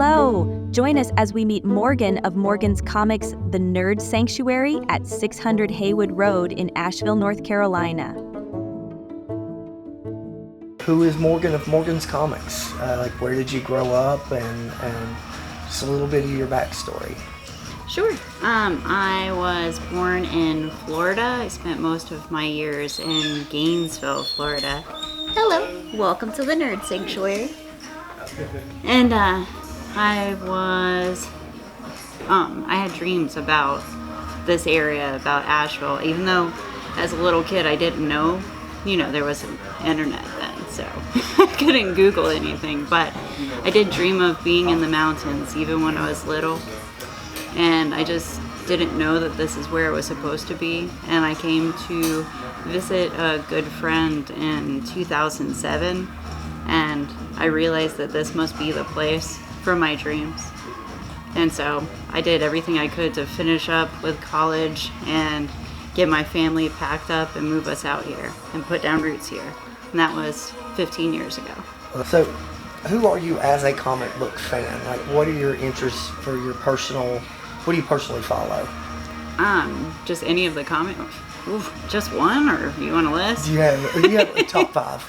Hello! Join us as we meet Morgan of Morgan's Comics The Nerd Sanctuary at 600 Haywood Road in Asheville, North Carolina. Who is Morgan of Morgan's Comics? Where did you grow up, and just a little bit of your backstory. Sure. I was born in Florida. I spent most of my years in Gainesville, Florida. Hello. Welcome to the Nerd Sanctuary. And I had dreams about this area, about Asheville, even though as a little kid I didn't know, there wasn't internet then, so I couldn't Google anything, but I did dream of being in the mountains even when I was little, and I just didn't know that this is where it was supposed to be, and I came to visit a good friend in 2007, and I realized that this must be the place for my dreams. And so I did everything I could to finish up with college and get my family packed up and move us out here and put down roots here. And that was 15 years ago. So who are you as a comic book fan? What are your interests for your personal, what do you personally follow? Just any of the comics. Just one, or you want a list? You have a top five.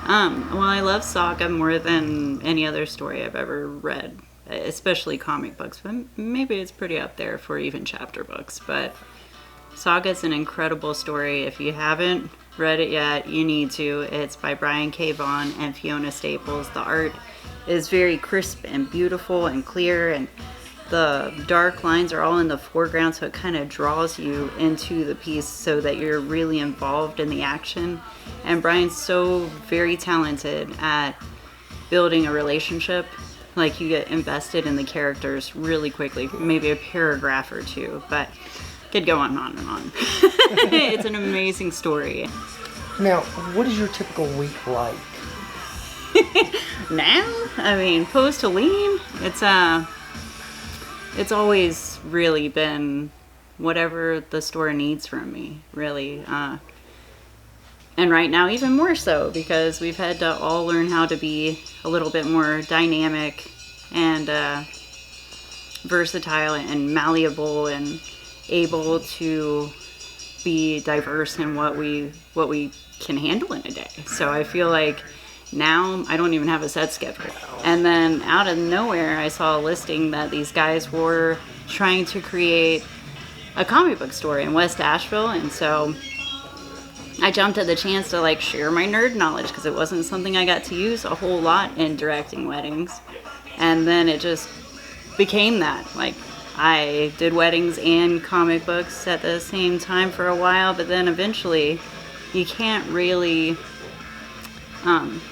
Well, I love Saga more than any other story I've ever read, especially comic books, but maybe it's pretty up there for even chapter books. But Saga's an incredible story. If you haven't read it yet, you need to. It's by Brian K. Vaughan and Fiona Staples. The art is very crisp and beautiful and clear, and the dark lines are all in the foreground, so it kind of draws you into the piece so that you're really involved in the action. And Brian's so very talented at building a relationship. You get invested in the characters really quickly, maybe a paragraph or two, but could go on and on. It's an amazing story. Now, what is your typical week like? Now? Post Halloween, it's always really been whatever the store needs from me, really. And right now even more so, because we've had to all learn how to be a little bit more dynamic and versatile and malleable and able to be diverse in what we can handle in a day. So I feel like now I don't even have a set schedule. And then out of nowhere, I saw a listing that these guys were trying to create a comic book store in West Asheville. And so I jumped at the chance to share my nerd knowledge, because it wasn't something I got to use a whole lot in directing weddings. And then it just became that. I did weddings and comic books at the same time for a while, but then eventually you can't really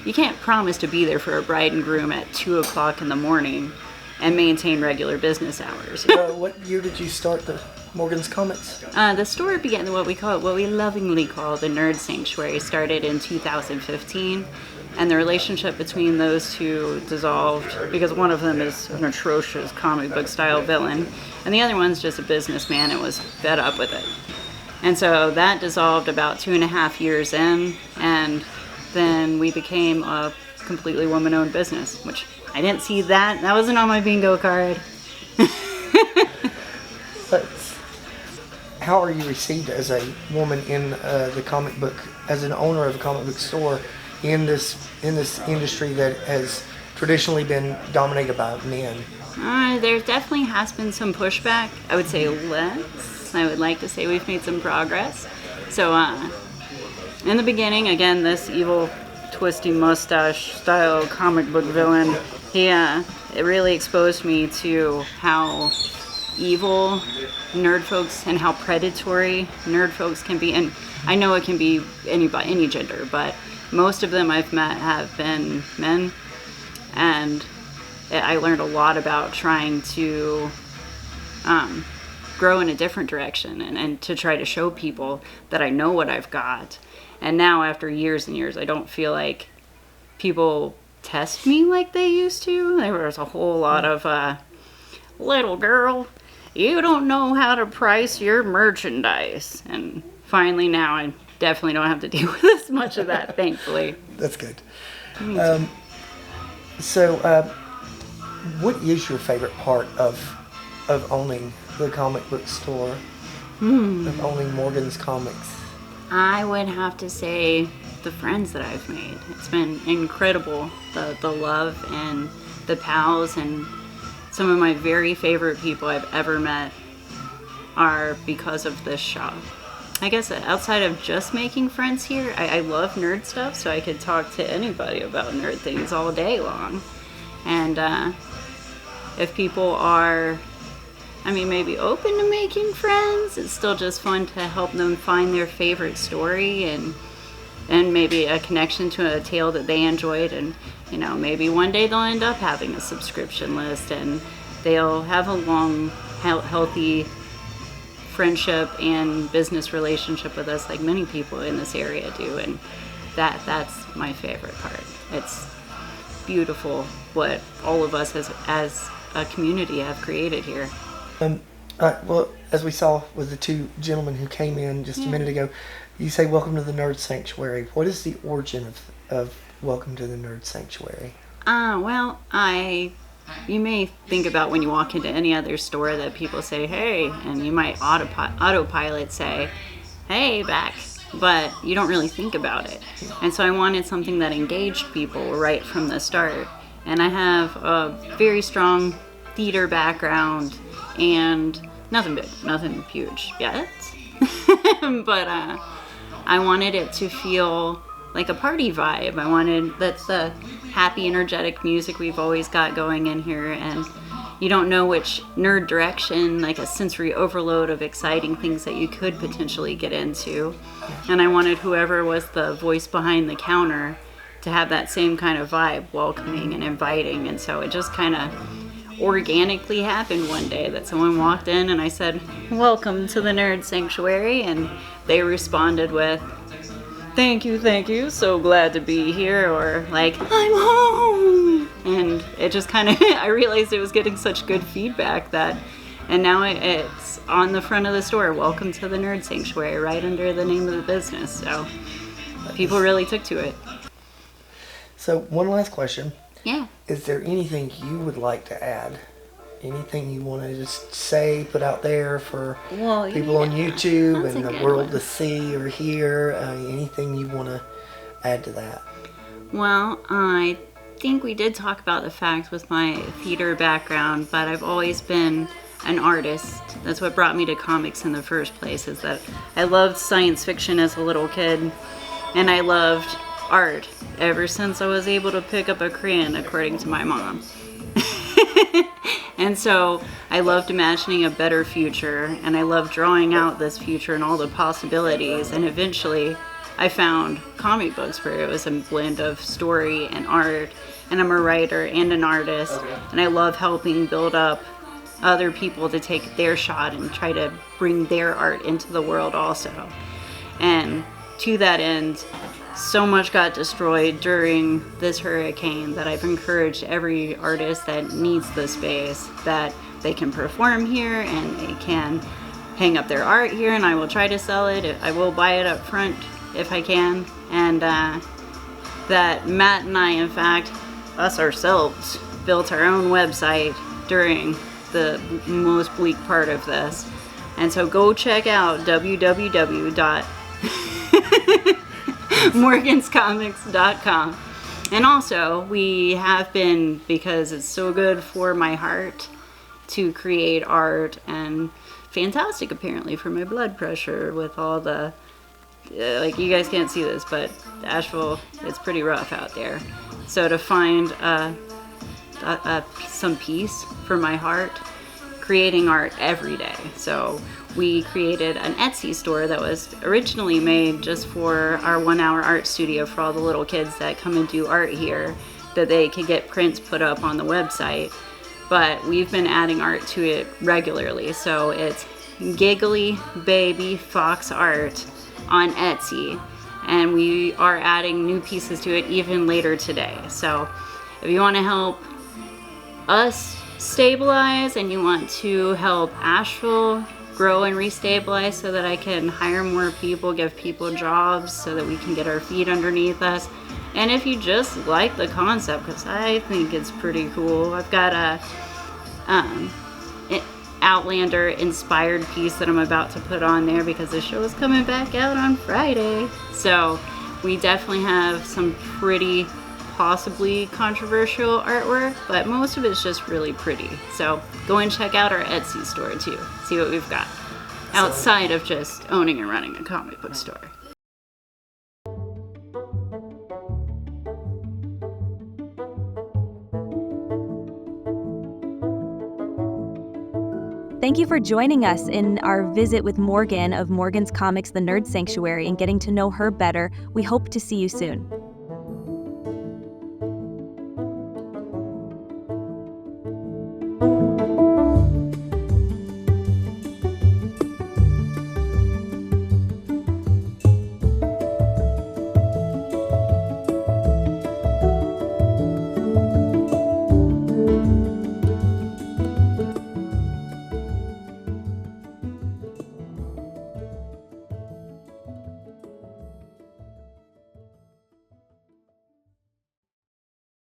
you can't promise to be there for a bride and groom at 2 o'clock in the morning and maintain regular business hours. What year did you start the Morgan's Comics? The store began what we lovingly call the Nerd Sanctuary. Started in 2015, and the relationship between those two dissolved because one of them is an atrocious comic book style villain, and the other one's just a businessman and was fed up with it. And so that dissolved about 2.5 years in, and then we became a completely woman-owned business, which I didn't see that. That wasn't on my bingo card. But how are you received as a woman in the comic book, as an owner of a comic book store in this industry that has traditionally been dominated by men? There definitely has been some pushback. I would say less. I would like to say we've made some progress. So in the beginning, again, this evil, twisty mustache style comic book villain, it really exposed me to how evil nerd folks and how predatory nerd folks can be. And I know it can be any gender, but most of them I've met have been men. And I learned a lot about trying to grow in a different direction and to try to show people that I know what I've got. And now, after years and years, I don't feel like people test me like they used to. There was a whole lot of, little girl, you don't know how to price your merchandise. And finally now I definitely don't have to deal with as much of that, thankfully. That's good. What is your favorite part of owning the comic book store? Of owning Morgan's Comics? I would have to say the friends that I've made. It's been incredible, the love and the pals, and some of my very favorite people I've ever met are because of this shop. I guess outside of just making friends here, I love nerd stuff, so I could talk to anybody about nerd things all day long. And if people are, maybe open to making friends, it's still just fun to help them find their favorite story and maybe a connection to a tale that they enjoyed. And, maybe one day they'll end up having a subscription list and they'll have a long, healthy friendship and business relationship with us like many people in this area do. And that's my favorite part. It's beautiful what all of us as a community have created here. Well, as we saw with the two gentlemen who came in just a minute ago, you say welcome to the Nerd Sanctuary. What is the origin of welcome to the Nerd Sanctuary? You may think about when you walk into any other store that people say, hey, and you might autopilot say, hey, back, but you don't really think about it. And so I wanted something that engaged people right from the start. And I have a very strong theater background and nothing big, nothing huge yet. But I wanted it to feel like a party vibe. I wanted that's the happy, energetic music we've always got going in here, and you don't know which nerd direction, like a sensory overload of exciting things that you could potentially get into. And I wanted whoever was the voice behind the counter to have that same kind of vibe, welcoming and inviting. And so it just kind of organically happened one day that someone walked in and I said, welcome to the Nerd Sanctuary, and they responded with, thank you, so glad to be here, or like, I'm home. And it just kind of, I realized it was getting such good feedback and now it's on the front of the store, welcome to the Nerd Sanctuary, right under the name of the business. So people really took to it. So one last question. Yeah. Is there anything you would like to add? Anything you want to just say, put out there for people on YouTube That's and a the good world one. to see or hear? Anything you want to add to that? Well, I think we did talk about the fact with my theater background, but I've always been an artist. That's what brought me to comics in the first place, is that I loved science fiction as a little kid, and I loved art ever since I was able to pick up a crayon, according to my mom. And so I loved imagining a better future, and I loved drawing out this future and all the possibilities, and eventually I found comic books where it was a blend of story and art, and I'm a writer and an artist, and I love helping build up other people to take their shot and try to bring their art into the world also. And to that end, so much got destroyed during this hurricane that I've encouraged every artist that needs the space that they can perform here and they can hang up their art here, and I will try to sell it. I will buy it up front if I can. And that Matt and I, in fact, us ourselves, built our own website during the most bleak part of this. And so go check out www.morganscomics.com. And also, we have been, because it's so good for my heart to create art, and fantastic apparently for my blood pressure with all the, like, you guys can't see this, but Asheville, it's pretty rough out there. So to find some peace for my heart, creating art every day. So we created an Etsy store that was originally made just for our 1 hour art studio for all the little kids that come and do art here, that they could get prints put up on the website. But we've been adding art to it regularly. So it's Giggly Baby Fox Art on Etsy. And we are adding new pieces to it even later today. So if you want to help us stabilize and you want to help Asheville grow and restabilize so that I can hire more people, give people jobs so that we can get our feet underneath us, And if you just like the concept, because I think it's pretty cool, I've got a Outlander inspired piece that I'm about to put on there because the show is coming back out on Friday. So we definitely have some pretty possibly controversial artwork, but most of it's just really pretty. So go and check out our Etsy store too. See what we've got outside of just owning and running a comic book store. Thank you for joining us in our visit with Morgan of Morgan's Comics, The Nerd Sanctuary, and getting to know her better. We hope to see you soon.